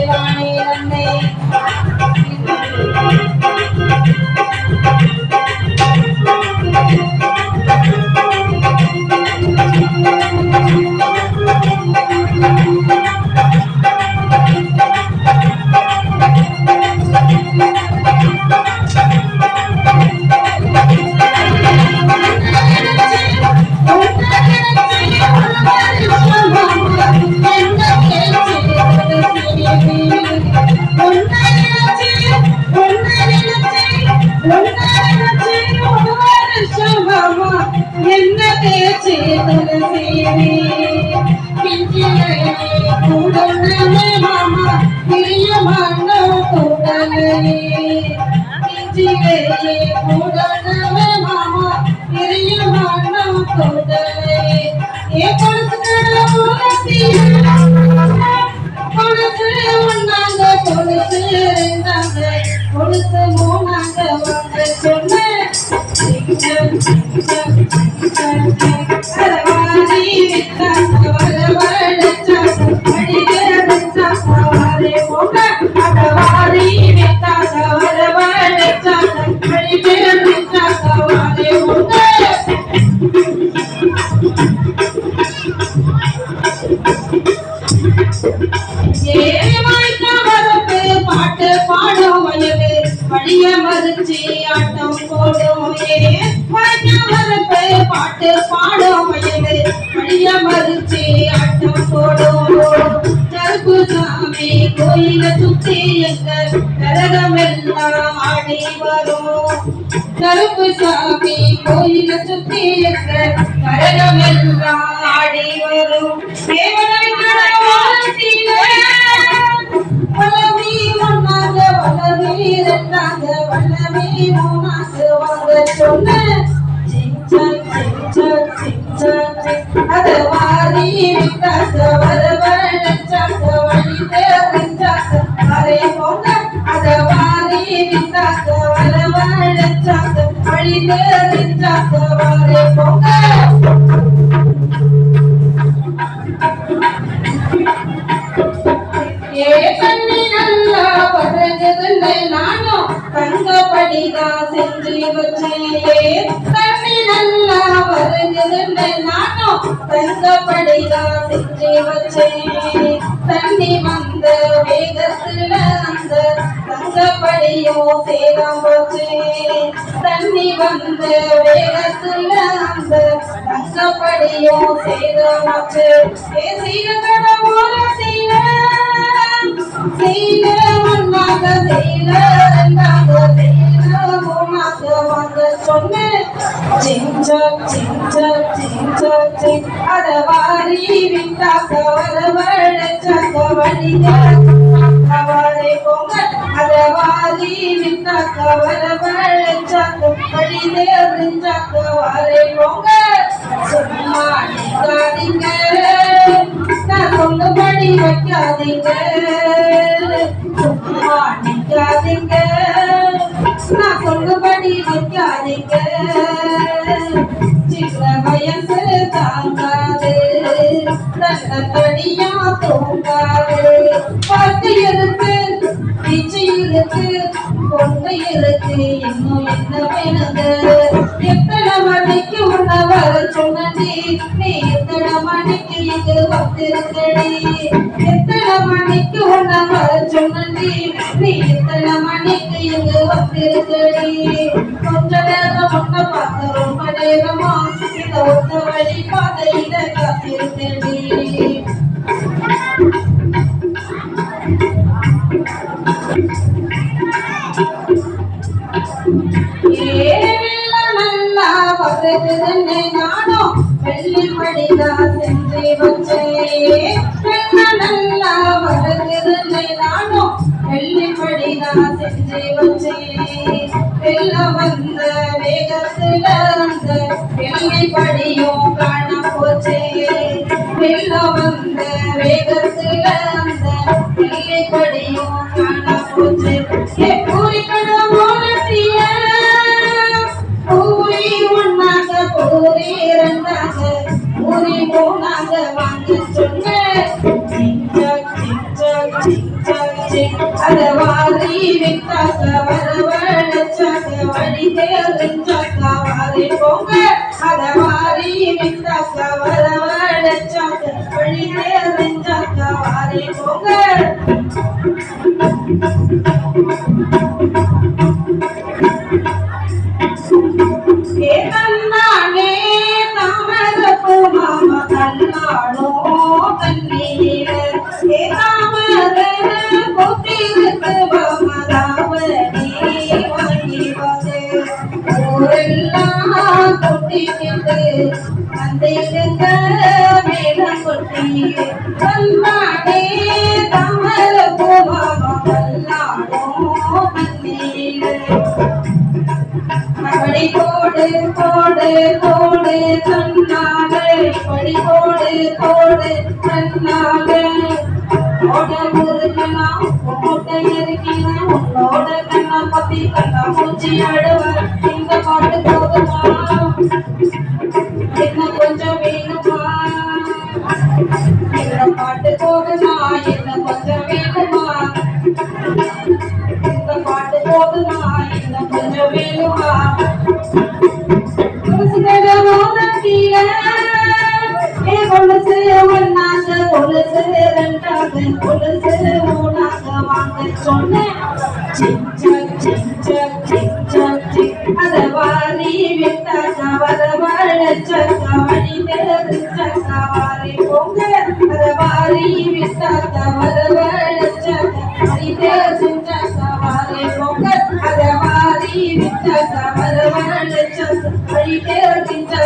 வாணி நன்னை என்ன பேச்சு கூடலே மாமா பிரியமான கூடலே கூடலே மாமா பிரியமான கூடலே ஏ கொலுசு ஒன்னாங்க கொலுசு ரெண்டாங்க கொலுசு மூணாங்க வாங்க சொன்ன பாட்டு பாடும் வயது வழிய மறுச்சி ஆட்டம் போடும் வரப்பு பாட்டு பாடும் வயது வழிய மறுச்சி ஆட்டம் போடும் கருப்பு சாமி கோயில சுத்தி எங்க கரகமெல்லாம் ஆடி வரும் கருப்பு சாமி கோயில சுத்தி எங்க கரகமெல்லாம் ஆடி வரும் தேவனை வல்லவி ஒன்னாங்க வல்லவி ரெண்டாங்க வல்லவி மூணாங்க வாங்க சொன்ன அத வாரி விட்டாங்க வரவழைச்சாங்க வழி தெரிஞ்சாங்க அரே போங்க அத வாரி விட்டாங்க வரவழைச்சாங்க வழி தெரிஞ்சாங்க வாரே போங்க ஏ கண்ணி நல்லா பறகுதுன்னு நானும் தங்கப்படிதான் செஞ்சு வச்சேன் கண்ணி நல்லா பறகுதுன்னு நானும் தங்கப்படிதான் செஞ்சு வச்சேன் தண்ணி வந்த வேகத்துல அந்த தங்கப்படியோ சேரம் வச்சேன் தண்ணி வந்த வேகத்துல அந்த தங்கப்படியோ சேரம் வச்சு ஏ சீரகட போல செய்ல ஒன்னாக செய்ல ரெண்டாக செய்ல மூணாக வாங்க சொன்ன அத வாரி விட்டாக்க வரவழைச்சாக்க வழிதே போங்க அத வாரி விட்டாக்க வரவழைச்சாக்க வழிதே அறிஞ்சாக்க வாரே போங்க சும்மா நிற்காதீங்க நான் சொன்னபடி வைக்காதீங்க சும்மா நிற்காதீங்க நான் சொன்னபடி வைக்காதீங்க சின்ன வயசு தாங்காது தனியா தூங்காது பார்த்து இருக்கு பிச்சு இருக்கு கொண்டு இருக்கு இன்னும் என்ன வேணுங்க எத்தனை மணிக்கு உன்ன வர சொன்னி நீ எத்தனை மணிக்கு இங்கு வந்திருக்கடி எத்தனை மணிக்கு உன்ன வர சொன்னி நீ எத்தனை மணிக்கு இங்கு வந்திருக்கடி கொஞ்ச நேரம் உன்னை பார்த்த ரொம்ப நேரமா இந்த ஒத்த வழி பாதையில காத்திருக்கடி நல்லா வருதுன்னு நானும் வெள்ளிப்படிதான் செஞ்சு வச்சேன் நல்லா வருதுன்னு நானும் வெள்ளிப்படிதான் செஞ்சு வச்சேன் வெள்ள வந்த வேகத்துல அந்த வெள்ளிப்படியும் காண போச்சே வெள்ள வந்த வேகத்துல அந்த வெள்ளிப்படியும் காண போச்சே பூரி கடை போலத்திய பூரி ஒன்னாக பூரி ரெண்டாக பூரி மூணாக வாங்க சொன்ன அதவாரி விட்டாக்க வரவழைச்சாக்க வழி தேர்ந்தாக்க வாரி போங்க அதவாரி விட்டாக்க வரவழைச்சாக்க வழி தேர்ந்தாக்க வாரி போங்க ஏதன்னானே தாமரப்பு மாமா கல்லானோ கண்ணீர ஏதாமர பொத்திருக்கு மாமதாவணி வாங்கி வந்து ஊரெல்லாம் கொட்டிக்கிட்டு வந்திருக்க மேல கொட்டி கல்லானே தாமரப்பு மாமா கல்லானோ கண்ணீர படி போடு போடு போடு சொன்னார்கள் படி போடு போடு சொன்னார்கள் ஓட முருகனா உன்னோட இருக்கினா உன்னோட கண்ணா பத்தி கண்ணா மூச்சி அழுவர் இந்த பாட்டு போதுமா என்ன கொஞ்சம் வேணுமா இந்த பாட்டு போதுமா என்ன கொஞ்சம் வேணுமா இந்த பாட்டு போதுமா என்ன கொஞ்சம் வேணுமா கொலுசு ஒன்னாக கொலுசு ரெண்டாக கொலுசு மூணாக வாங்க சொன்னேன் அதவாரி விட்டாக்க வரவழைச்சாக்க வழி தெரிஞ்சாக்க வாரி போங்க அதவாரி விட்டாக்க வரவழைச்சாக்க வழி தெரிஞ்சாக்க வாரி போங்க அதவாரி விட்டாக்க வரவழைச்சாக்க வழி தெரிஞ்சாக்க